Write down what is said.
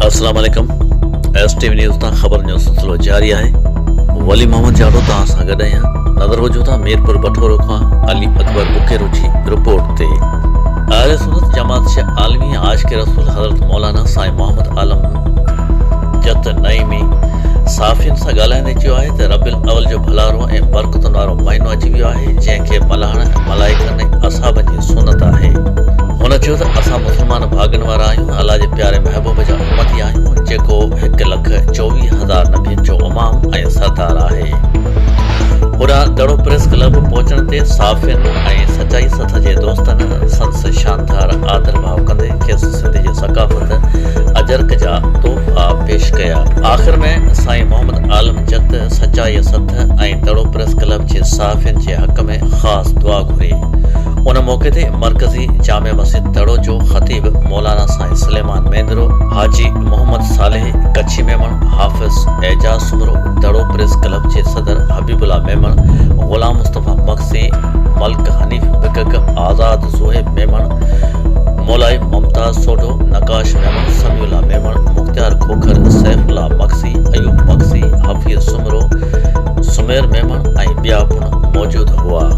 अस्सलाम वालेकुम। STV news तां ख़बर जो सिलसिलो जारी आहे। वली मोहम्मद जाड़ो तां सां गॾु आहियां। नज़र हुजो था मीरपुर बठोरो खां अली अकबर बुकेरो जी रिपोर्ट ते। अहले सुन्नत जमात शे आलमी आज के रसूल हज़रत मौलाना साईं मोहम्मद आलम जत नईमी साफ़ियन सां ॻाल्हाईंदे चयो आहे त रबिल अवल जो भलारो ऐं बरकतुनि वारो महीनो अची वियो आहे, जंहिंखे मल्हाइण मलाइकनि ऐं असहाबनि जी सुनत आहे। हुन चयो त असां मुस्लमान भाॻनि वारा आहियूं, अलाह जे प्यारे महबूब जा उम्मती आहियूं, जेको 1,24,000 नबियनि जो इमाम ऐं सरदार आहे। होॾां दड़ो प्रेस क्लब पहुचण ते साफ़ियन ऐं सचाई सथ जे दोस्तनि संस शानदार आदर भाव कंदे खेसि सिंध जी सकाफ़त अजरक जा तोहफ़ा पेश कया। आख़िर में साईं मोहम्मद आलम जत सचाई सथ ऐं दड़ो प्रेस क्लब जे साफ़ियन जे हक़ में ख़ासि दुआ घुरी। उन मौक़े ते मरकज़ी जामे मस्जिद दड़ो जो ख़तीब मौलाना साईं सुलेमान मेंदरो, हाजी मोहम्मद सालेह कच्छी मेमण, हाफ़िज़ एजाज़ सुमरो, दड़ो प्रेस क्लब जे सदर हबीबुल्ला मेमण, ग़ुलाम मुस्तफ़ा मक्सी, मल्क हनीफ़ बिकक, आज़ाद ज़ुहैब मेमण, मौलाई मुमताज़ सोढो, नकाश मेमण, समीउल्ला मेमण, मुख्तियार खोखर, सैफुल्ला मक्सी, अयूब मक्सी, हफ़ीज़ सुमरो, सुमेर मेमण ऐं ॿिया पिणु मौजूदु हुआ।